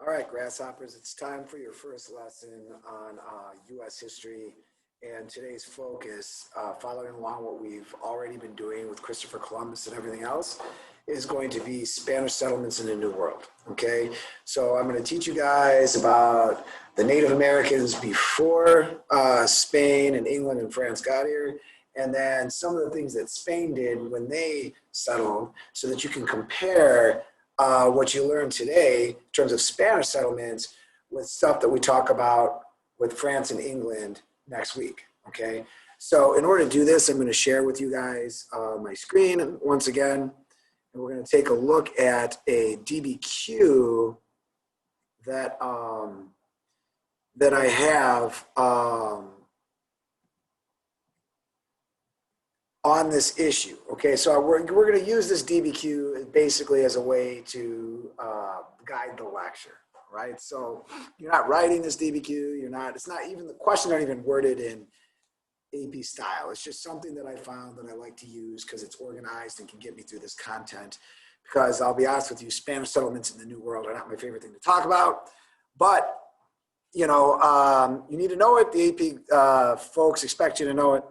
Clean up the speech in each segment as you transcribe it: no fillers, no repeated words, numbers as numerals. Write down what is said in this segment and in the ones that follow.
All right, grasshoppers, it's time for your first lesson on U.S. history. And today's focus, following along what we've already been doing with Christopher Columbus and everything else, is going to be Spanish settlements in the New World, okay? So I'm going to teach you guys about the Native Americans before Spain and England and France got here, and then some of the things that Spain did when they settled so that you can compare what you learned today in terms of Spanish settlements with stuff that we talk about with France and England next week, okay? So in order to do this, I'm going to share with you guys my screen once again, and we're going to take a look at a DBQ that that I have on this issue. Okay, so we're going to use this DBQ basically as a way to guide the lecture, right? So you're not writing this DBQ, it's not even, the questions aren't even worded in AP style. It's just something that I found that I like to use because it's organized and can get me through this content. Because I'll be honest with you, Spanish settlements in the New World are not my favorite thing to talk about, but you need to know it. The AP folks expect you to know it.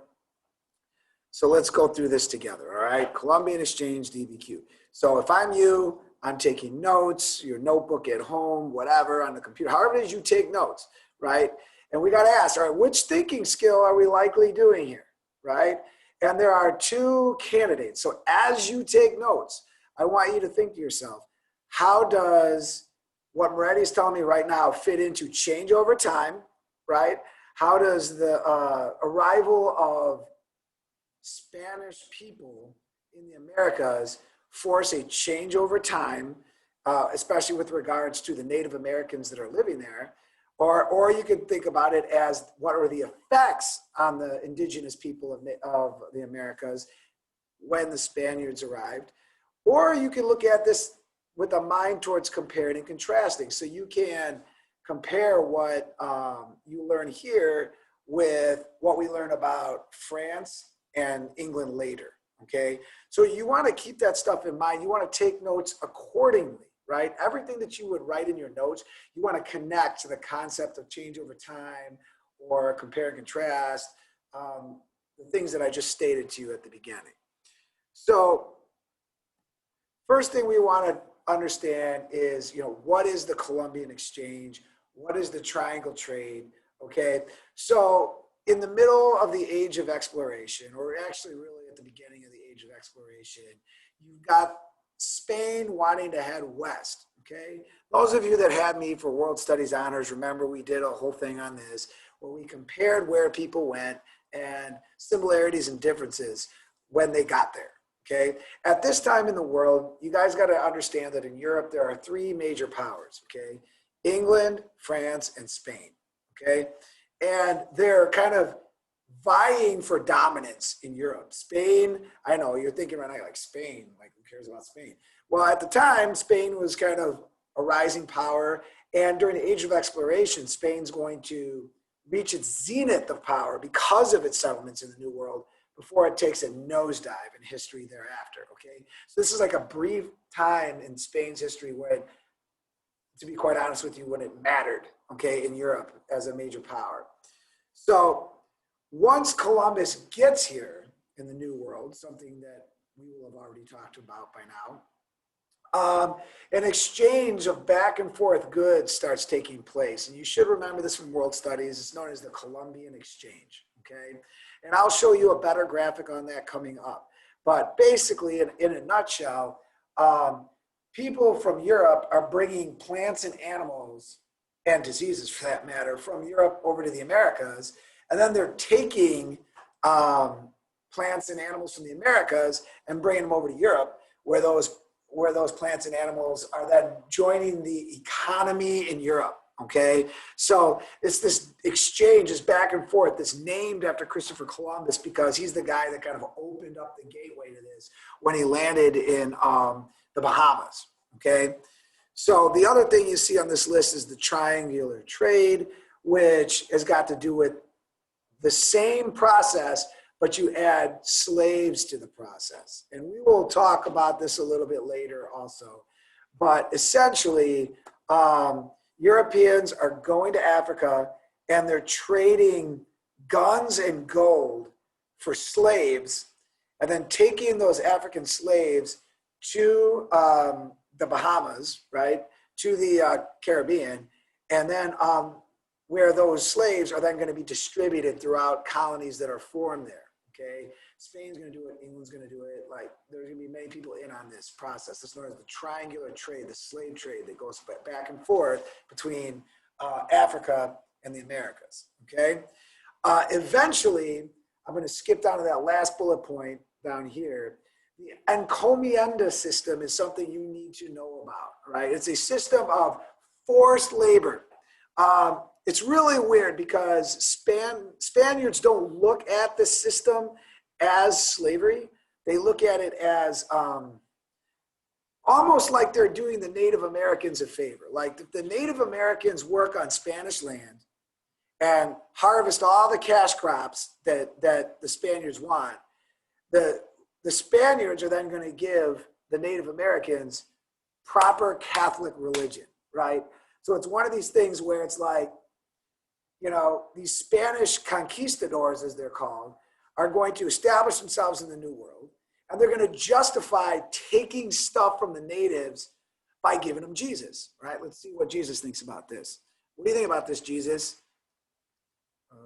So let's go through this together, all right? Columbian Exchange DBQ. So if I'm you, I'm taking notes, your notebook at home, whatever, on the computer, however it is you take notes, right? And we got to ask, all right, which thinking skill are we likely doing here, right? And there are two candidates. So as you take notes, I want you to think to yourself, how does what Moretti is telling me right now fit into change over time, right? How does the arrival of Spanish people in the Americas force a change over time, especially with regards to the Native Americans that are living there? Or you could think about it as what are the effects on the indigenous people of the Americas when the Spaniards arrived? Or you can look at this with a mind towards comparing and contrasting. So you can compare what you learn here with what we learn about France and England later, okay? So you want to keep that stuff in mind. You want to take notes accordingly, right? Everything that you would write in your notes, you want to connect to the concept of change over time or compare and contrast, the things that I just stated to you at the beginning. So first thing we want to understand is, what is the Columbian Exchange? What is the triangle trade, okay? So in the middle of the age of exploration, or actually really at the beginning of the age of exploration, you've got Spain wanting to head west, okay? Those of you that had me for World Studies Honors, remember we did a whole thing on this where we compared where people went and similarities and differences when they got there, okay? At this time in the world, you guys got to understand that in Europe, there are three major powers, okay? England, France, and Spain, okay? And they're kind of vying for dominance in Europe. Spain, I know you're thinking right now, like Spain, like who cares about Spain? Well, at the time, Spain was kind of a rising power. And during the age of exploration, Spain's going to reach its zenith of power because of its settlements in the New World before it takes a nosedive in history thereafter, okay? So this is like a brief time in Spain's history when, to be quite honest with you, when it mattered, okay, in Europe as a major power. So once Columbus gets here in the New World, something that we will have already talked about by now, an exchange of back and forth goods starts taking place. And you should remember this from World Studies. It's known as the Columbian Exchange, okay? And I'll show you a better graphic on that coming up. But basically, in a nutshell, people from Europe are bringing plants and animals and diseases, for that matter, from Europe over to the Americas. And then they're taking plants and animals from the Americas and bringing them over to Europe, where those plants and animals are then joining the economy in Europe, okay? So it's this exchange, this back and forth, that's named after Christopher Columbus because he's the guy that kind of opened up the gateway to this when he landed in the Bahamas, okay? So the other thing you see on this list is the triangular trade, which has got to do with the same process, but you add slaves to the process. And we will talk about this a little bit later also. But essentially, Europeans are going to Africa and they're trading guns and gold for slaves, and then taking those African slaves to the Bahamas, right, to the Caribbean, and then where those slaves are then going to be distributed throughout colonies that are formed there. Okay, Spain's going to do it, England's going to do it. Like, there's going to be many people in on this process. It's known as the triangular trade, the slave trade that goes back and forth between Africa and the Americas. Okay, eventually, I'm going to skip down to that last bullet point down here. The encomienda system is something you need to know about, right? It's a system of forced labor. It's really weird because Spaniards don't look at the system as slavery. They look at it as almost like they're doing the Native Americans a favor. Like, if the Native Americans work on Spanish land and harvest all the cash crops that the Spaniards want, the Spaniards are then going to give the Native Americans proper Catholic religion, right? So it's one of these things where it's like, you know, these Spanish conquistadors, as they're called, are going to establish themselves in the New World, and they're going to justify taking stuff from the natives by giving them Jesus, right? Let's see what Jesus thinks about this. What do you think about this, Jesus? No.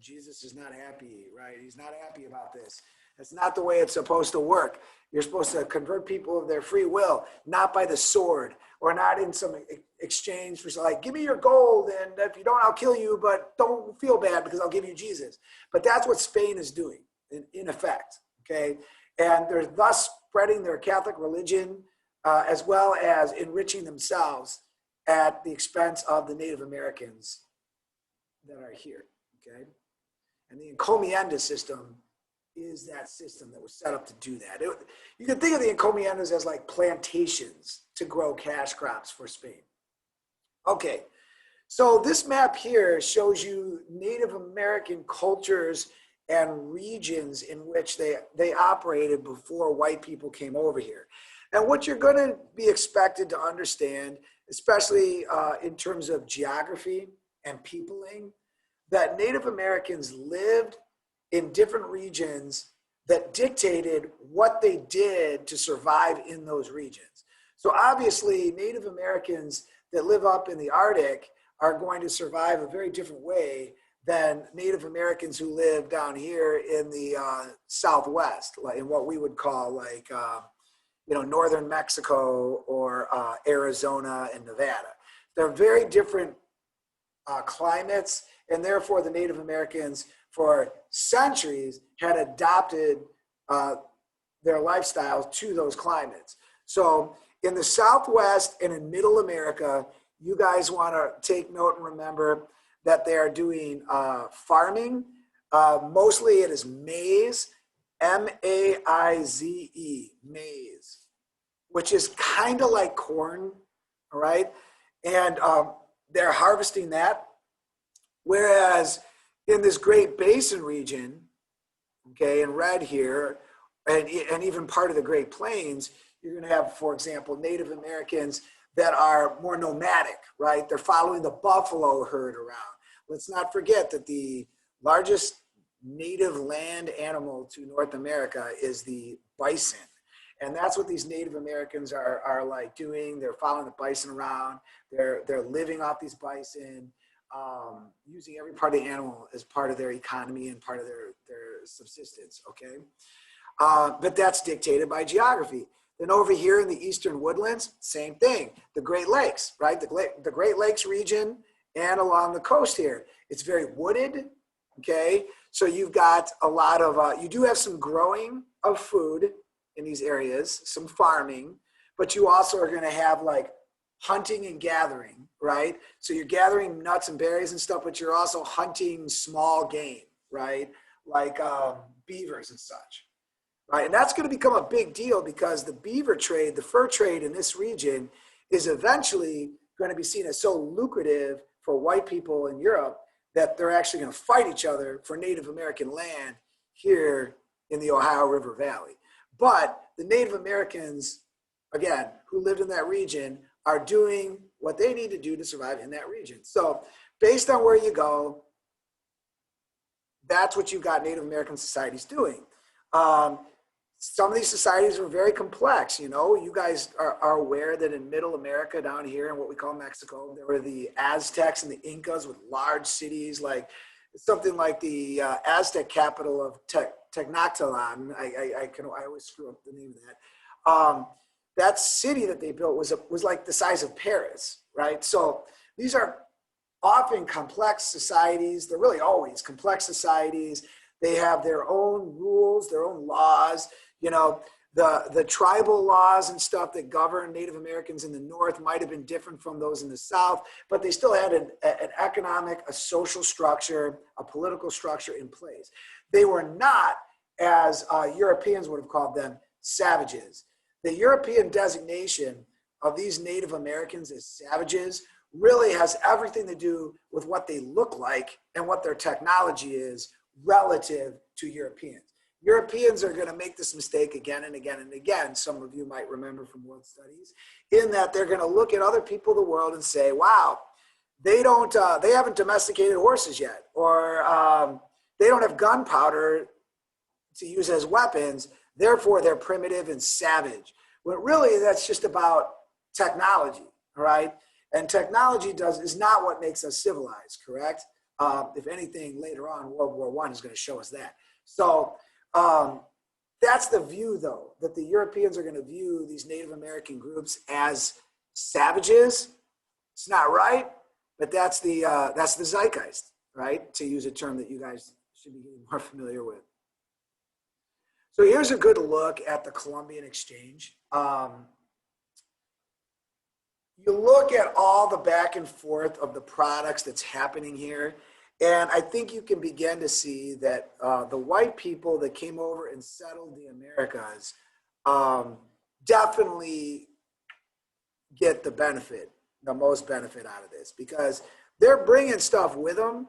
Jesus is not happy, right? He's not happy about this. That's not the way it's supposed to work. You're supposed to convert people of their free will, not by the sword, or not in some exchange for, like, give me your gold, and if you don't, I'll kill you, but don't feel bad because I'll give you Jesus. But that's what Spain is doing, in effect, okay? And they're thus spreading their Catholic religion as well as enriching themselves at the expense of the Native Americans that are here, okay? And the encomienda system is that system that was set up to do that. You can think of the encomiendas as like plantations to grow cash crops for Spain. Okay, so this map here shows you Native American cultures and regions in which they operated before white people came over here. And what you're going to be expected to understand, especially in terms of geography and peopling, that Native Americans lived in different regions that dictated what they did to survive in those regions. So obviously, Native Americans that live up in the Arctic are going to survive a very different way than Native Americans who live down here in the Southwest, like in what we would call like, northern Mexico or Arizona and Nevada. They're very different climates, and therefore the Native Americans for centuries had adopted their lifestyles to those climates. So in the Southwest and in Middle America, you guys want to take note and remember that they are doing farming. Mostly it is maize, M-A-I-Z-E, maize, which is kind of like corn, all right? And they're harvesting that. Whereas in this Great Basin region, okay, in red here, and even part of the Great Plains, you're going to have, for example, Native Americans that are more nomadic, right? They're following the buffalo herd around. Let's not forget that the largest native land animal to North America is the bison. And that's what these Native Americans are like doing. They're following the bison around. They're living off these bison, using every part of the animal as part of their economy and part of their subsistence, okay? But that's dictated by geography. Then over here in the eastern woodlands, same thing. The Great Lakes, right? The Great Lakes region and along the coast here. It's very wooded, okay? So you've got a lot of, you do have some growing of food in these areas, some farming, but you also are going to have like hunting and gathering, right? So you're gathering nuts and berries and stuff, but you're also hunting small game, right? Like beavers and such, right? And that's going to become a big deal because the beaver trade, the fur trade in this region is eventually going to be seen as so lucrative for white people in Europe that they're actually going to fight each other for Native American land here in the Ohio River Valley. But the Native Americans, again, who lived in that region are doing what they need to do to survive in that region. So based on where you go, that's what you've got Native American societies doing. Some of these societies are very complex. You guys are aware that in Middle America down here in what we call Mexico, there were the Aztecs and the Incas with large cities, like something like the Aztec capital of Tenochtitlan. I always screw up the name of that. That city that they built was like the size of Paris, right? So these are often complex societies. They're really always complex societies. They have their own rules, their own laws. The tribal laws and stuff that govern Native Americans in the North might have been different from those in the South, but they still had an economic, a social structure, a political structure in place. They were not, as Europeans would have called them, savages. The European designation of these Native Americans as savages really has everything to do with what they look like and what their technology is relative to Europeans. Europeans are going to make this mistake again and again and again. Some of you might remember from world studies, in that they're going to look at other people of the world and say, wow, they haven't domesticated horses yet, or they don't have gunpowder to use as weapons, therefore they're primitive and savage. But really, that's just about technology, all right? And technology is not what makes us civilized, correct? If anything, later on, World War I is going to show us that. So that's the view, though, that the Europeans are going to view these Native American groups as savages. It's not right, but that's the zeitgeist, right? To use a term that you guys should be getting more familiar with. So here's a good look at the Columbian Exchange. You look at all the back and forth of the products that's happening here, and I think you can begin to see that the white people that came over and settled the Americas definitely get the most benefit out of this, because they're bringing stuff with them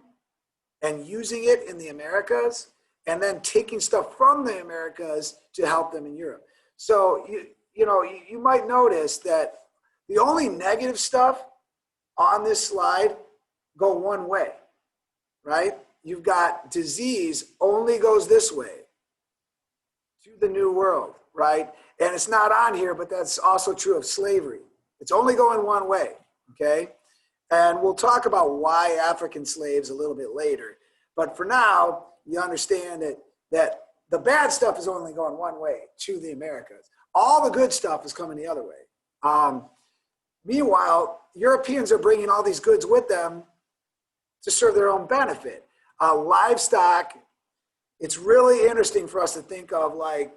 and using it in the Americas, and then taking stuff from the Americas to help them in Europe. So you might notice that the only negative stuff on this slide go one way, right? You've got disease only goes this way to the New World, right? And it's not on here, but that's also true of slavery. It's only going one way, okay? And we'll talk about why African slaves a little bit later. But for now, you understand that the bad stuff is only going one way, to the Americas. All the good stuff is coming the other way. Meanwhile, Europeans are bringing all these goods with them to serve their own benefit. Livestock, it's really interesting for us to think of, like,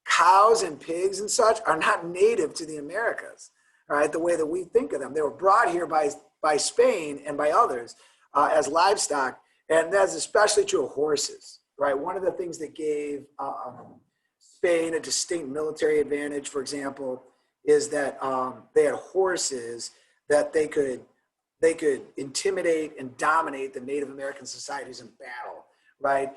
cows and pigs and such are not native to the Americas, right? The way that we think of them. They were brought here by Spain and by others as livestock, and that's especially true of horses, right? One of the things that gave Spain a distinct military advantage, for example, is that they had horses that they could intimidate and dominate the Native American societies in battle, right?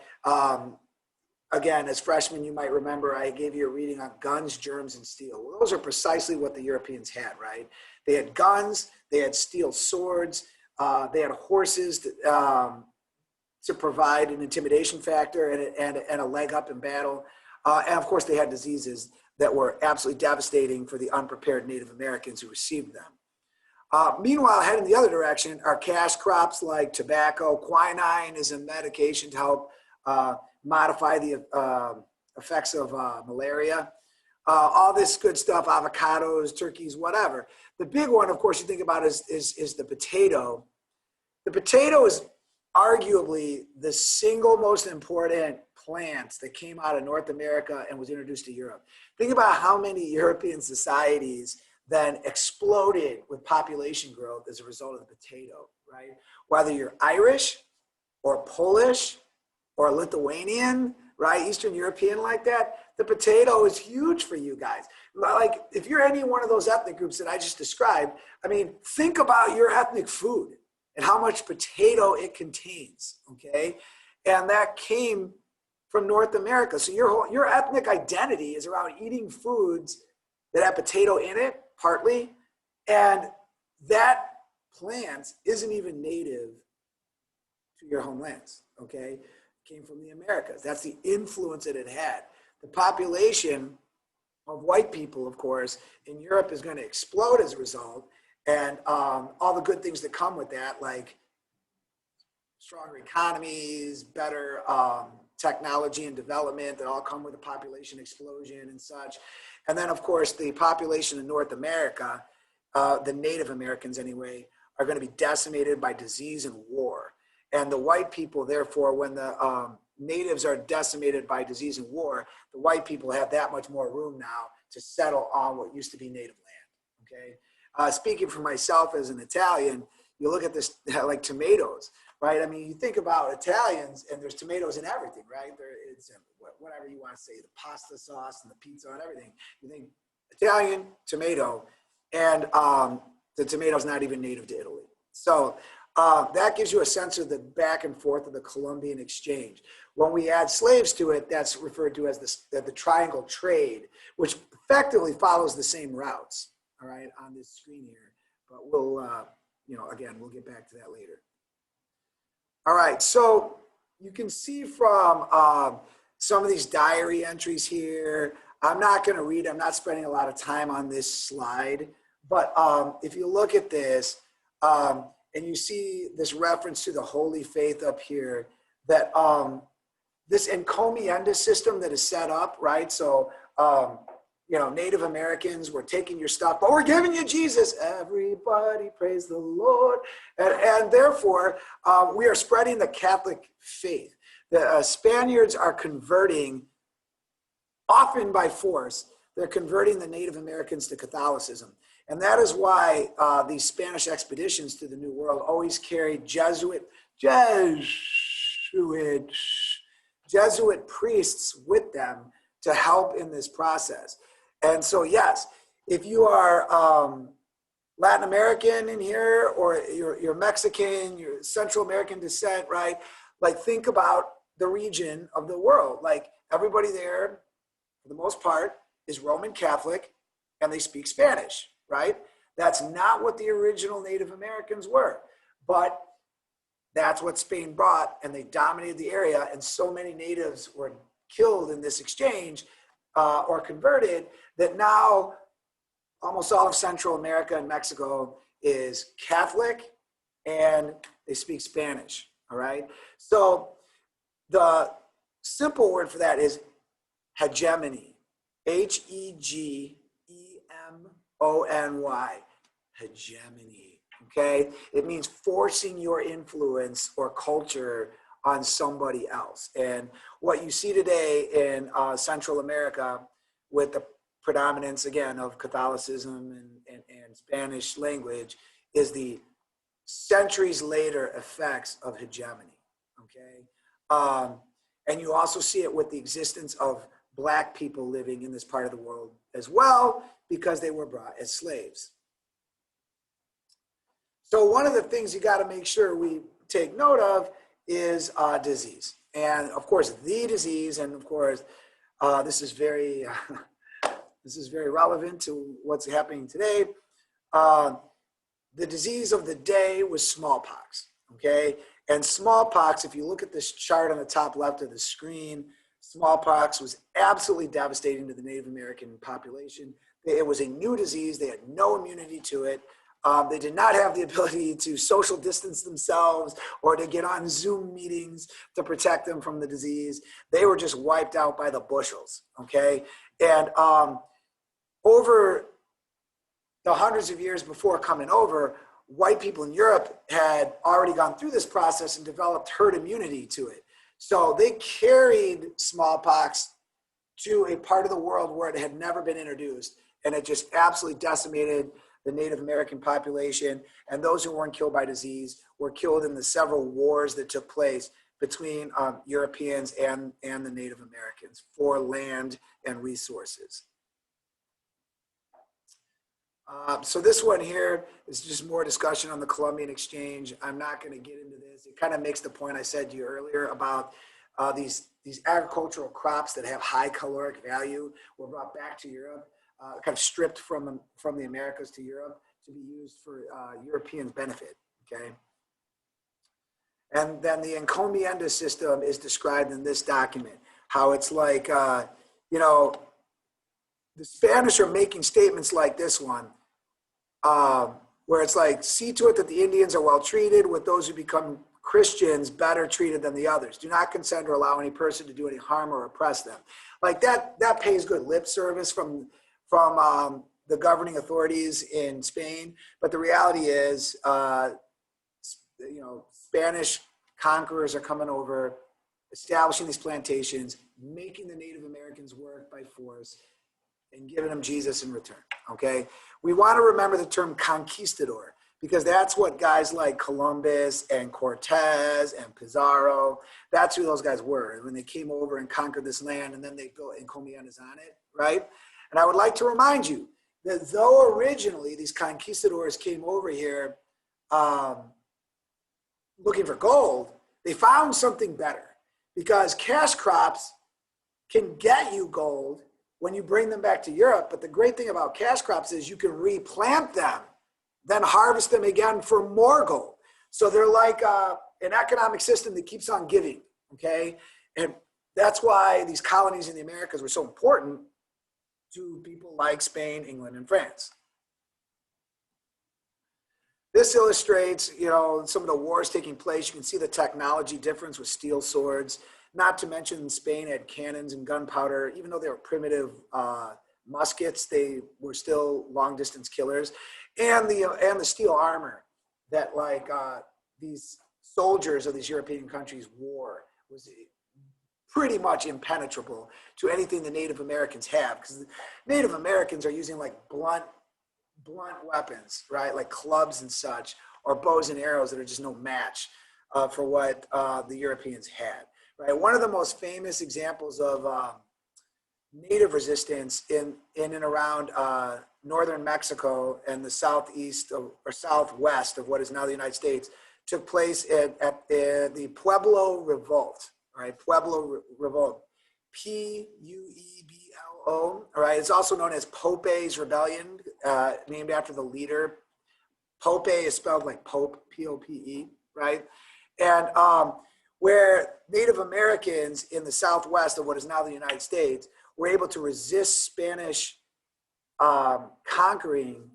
Again, as freshmen, you might remember I gave you a reading on guns, germs, and steel. Well, those are precisely what the Europeans had, right? They had guns, they had steel swords, they had horses to provide an intimidation factor and a leg up in battle. And of course, they had diseases that were absolutely devastating for the unprepared Native Americans who received them. Meanwhile, heading the other direction are cash crops like tobacco. Quinine is a medication to help modify the effects of malaria. All this good stuff, avocados, turkeys, whatever. The big one, of course, you think about is the potato. The potato is arguably the single most important plant that came out of North America and was introduced to Europe. Think about how many European societies then exploded with population growth as a result of the potato, right? Whether you're Irish or Polish or Lithuanian, right? Eastern European like that, the potato is huge for you guys. Like, if you're any one of those ethnic groups that I just described, I mean, think about your ethnic food and how much potato it contains, okay? And that came from North America. So your ethnic identity is around eating foods that have potato in it, partly, And that plant isn't even native to your homelands, okay? It came from the Americas. That's the influence that it had. The population of white people, of course, in Europe is going to explode as a result. And all the good things that come with that, like stronger economies, better technology and development that all come with a population explosion and such. And then, of course, the population in North America, the Native Americans anyway, are going to be decimated by disease and war. And the white people, therefore, when the natives are decimated by disease and war, the white people have that much more room now to settle on what used to be native land, okay? Speaking for myself as an Italian, you look at this like tomatoes, right? I mean, you think about Italians and there's tomatoes in everything, right? It's whatever you want to say, the pasta sauce and the pizza and everything. You think Italian, tomato, and the tomato's not even native to Italy. So that gives you a sense of the back and forth of the Columbian exchange. When we add slaves to it, that's referred to as the triangle trade, which effectively follows the same routes, all right, on this screen here. But we'll, again, we'll get back to that later. All right, so you can see from some of these diary entries here, I'm not going to read, I'm not spending a lot of time on this slide, but if you look at this, and you see this reference to the Holy Faith up here, that this encomienda system that is set up, right? So, Native Americans were taking your stuff, but we're giving you Jesus. Everybody praise the Lord. And therefore, we are spreading the Catholic faith. The Spaniards are converting, often by force, they're converting the Native Americans to Catholicism. And that is why these Spanish expeditions to the New World always carried Jesuit priests with them to help in this process. And so, yes, if you are Latin American in here, or you're Mexican, you're Central American descent, right? Like, think about the region of the world. Like, everybody there, for the most part, is Roman Catholic, and they speak Spanish, right? That's not what the original Native Americans were, but that's what Spain brought, and they dominated the area, and so many natives were killed in this exchange or converted that now almost all of Central America and Mexico is Catholic, and they speak Spanish, all right? So the simple word for that is hegemony, Hegemony, hegemony, okay? It means forcing your influence or culture on somebody else. And what you see today in Central America with the predominance, again, of Catholicism and Spanish language is the centuries later effects of hegemony, okay? And you also see it with the existence of Black people living in this part of the world as well, because they were brought as slaves. So one of the things you got to make sure we take note of is disease. And of course, the disease, and of course, this is very relevant to what's happening today. The disease of the day was smallpox, okay? And smallpox, if you look at this chart on the top left of the screen, smallpox was absolutely devastating to the Native American population. It was a new disease. They had no immunity to it. They did not have the ability to social distance themselves or to get on Zoom meetings to protect them from the disease. They were just wiped out by the bushels, okay? And over the hundreds of years before coming over, white people in Europe had already gone through this process and developed herd immunity to it. So they carried smallpox to a part of the world where it had never been introduced, and it just absolutely decimated the Native American population. And those who weren't killed by disease were killed in the several wars that took place between Europeans and the Native Americans for land and resources. So this one here is just more discussion on the Columbian Exchange. I'm not going to get into this. It kind of makes the point I said to you earlier about these agricultural crops that have high caloric value were brought back to Europe, kind of stripped from the Americas to Europe to be used for Europeans' benefit, okay? And then the encomienda system is described in this document, how it's like, you know, the Spanish are making statements like this one, where it's like, see to it that the Indians are well treated, with those who become Christians better treated than the others. Do not consent or allow any person to do any harm or oppress them. Like that pays good lip service from the governing authorities in Spain. But the reality is, you know, Spanish conquerors are coming over, establishing these plantations, making the Native Americans work by force, and giving them Jesus in return, okay? We want to remember the term conquistador, because that's what guys like Columbus and Cortez and Pizarro, that's who those guys were when they came over and conquered this land, and then they built encomiendas on it, right? And I would like to remind you that though originally these conquistadors came over here looking for gold, they found something better, because cash crops can get you gold when you bring them back to Europe. But the great thing about cash crops is you can replant them, then harvest them again for more gold. So they're like an economic system that keeps on giving, okay? And that's why these colonies in the Americas were so important to people like Spain, England, and France. This illustrates, you know, some of the wars taking place. You can see the technology difference with steel swords. Not to mention Spain had cannons and gunpowder. Even though they were primitive muskets, they were still long distance killers. And the steel armor that like these soldiers of these European countries wore was pretty much impenetrable to anything the Native Americans have, because the Native Americans are using like blunt weapons, right? Like clubs and such, or bows and arrows that are just no match for what the Europeans had, right? One of the most famous examples of native resistance in and around northern Mexico and the southeast or southwest of what is now the United States took place at the Pueblo Revolt, right? Pueblo Revolt, Pueblo. All right, it's also known as Pope's Rebellion, named after the leader. Pope is spelled like Pope, P-O-P-E, right? And where Native Americans in the southwest of what is now the United States were able to resist Spanish conquering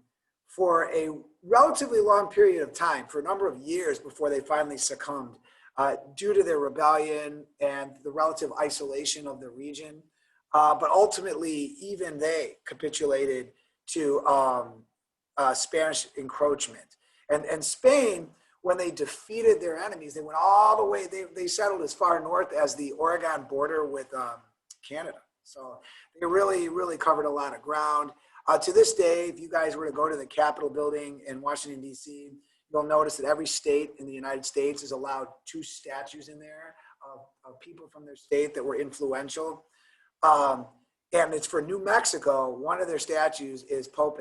for a relatively long period of time, for a number of years before they finally succumbed, due to their rebellion and the relative isolation of the region. But ultimately, even they capitulated to Spanish encroachment. And Spain, when they defeated their enemies, they went all the way, they settled as far north as the Oregon border with Canada. So they really, really covered a lot of ground. To this day, if you guys were to go to the Capitol building in Washington, D.C., you'll notice that every state in the United States is allowed 2 statues in there of people from their state that were influential. And it's for New Mexico. One of their statues is Pope.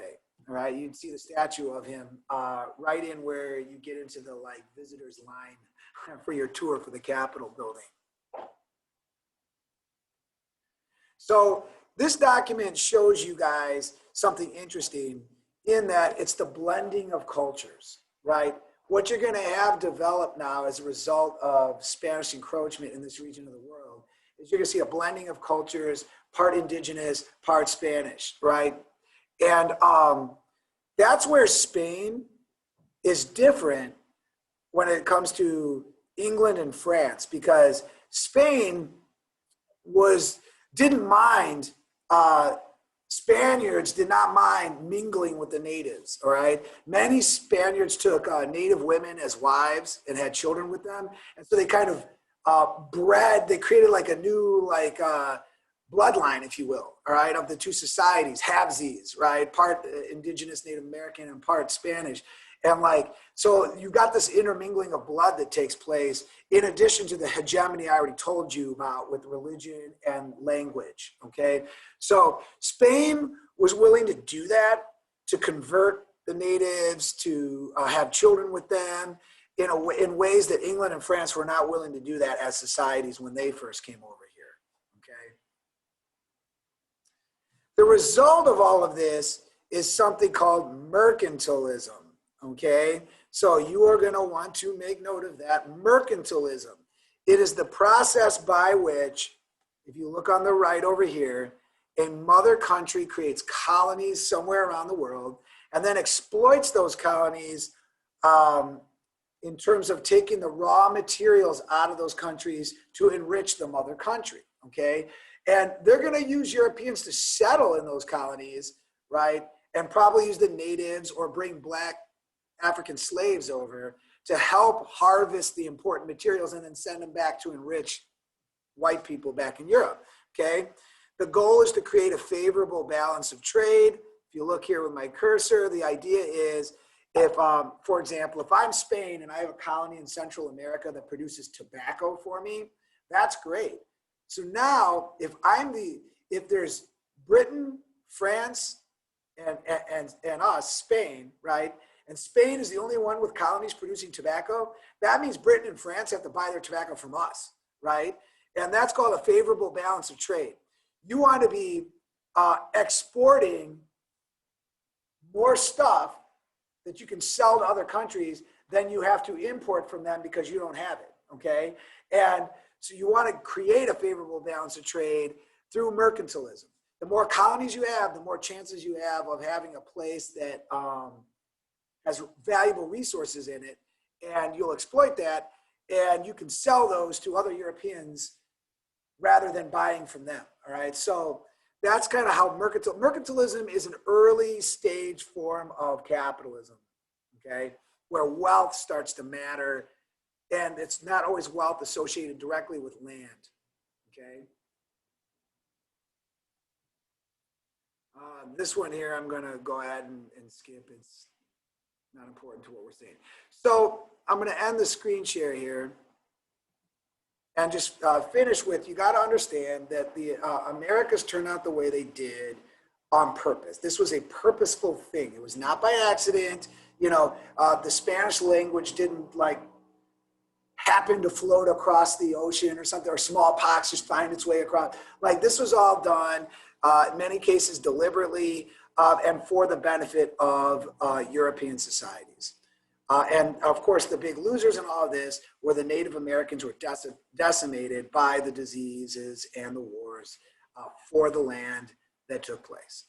All right, you'd see the statue of him right in where you get into the like visitors line for your tour for the Capitol building. So this document shows you guys something interesting in that it's the blending of cultures, right? What you're going to have developed now as a result of Spanish encroachment in this region of the world is you're going to see a blending of cultures, part indigenous, part Spanish, right? And that's where Spain is different when it comes to England and France, because Spain didn't mind, Spaniards did not mind mingling with the natives, all right? Many Spaniards took native women as wives and had children with them. And so they kind of they created like a new bloodline, if you will, all right, of the 2 societies, halvesies, right? Part indigenous Native American and part Spanish. And so you got this intermingling of blood that takes place in addition to the hegemony I already told you about with religion and language, okay? So Spain was willing to do that, to convert the natives, to have children with them in ways that England and France were not willing to do that as societies when they first came over here, okay? The result of all of this is something called mercantilism, okay? So you are going to want to make note of that, mercantilism. It is the process by which, if you look on the right over here, a mother country creates colonies somewhere around the world and then exploits those colonies in terms of taking the raw materials out of those countries to enrich the mother country, okay? And they're going to use Europeans to settle in those colonies, right? And probably use the natives or bring black African slaves over to help harvest the important materials and then send them back to enrich white people back in Europe, okay? The goal is to create a favorable balance of trade. If you look here with my cursor, the idea is if, for example, if I'm Spain and I have a colony in Central America that produces tobacco for me, that's great. So now if there's Britain, France, and us, Spain, right? And Spain is the only one with colonies producing tobacco. That means Britain and France have to buy their tobacco from us, right? And that's called a favorable balance of trade. You want to be exporting more stuff that you can sell to other countries than you have to import from them because you don't have it, okay? And so you want to create a favorable balance of trade through mercantilism. The more colonies you have, the more chances you have of having a place that has valuable resources in it, and you'll exploit that, and you can sell those to other Europeans rather than buying from them, all right? So that's kind of how mercantilism is an early stage form of capitalism, okay? Where wealth starts to matter, and it's not always wealth associated directly with land, okay? This one here, I'm gonna go ahead and skip. It's not important to what we're saying. So I'm gonna end the screen share here and just finish with, you gotta understand that the Americas turned out the way they did on purpose. This was a purposeful thing. It was not by accident. You know, the Spanish language didn't like happen to float across the ocean or something, or smallpox just find its way across. Like this was all done in many cases deliberately and for the benefit of European societies. And of course, the big losers in all of this were the Native Americans who were decimated by the diseases and the wars for the land that took place.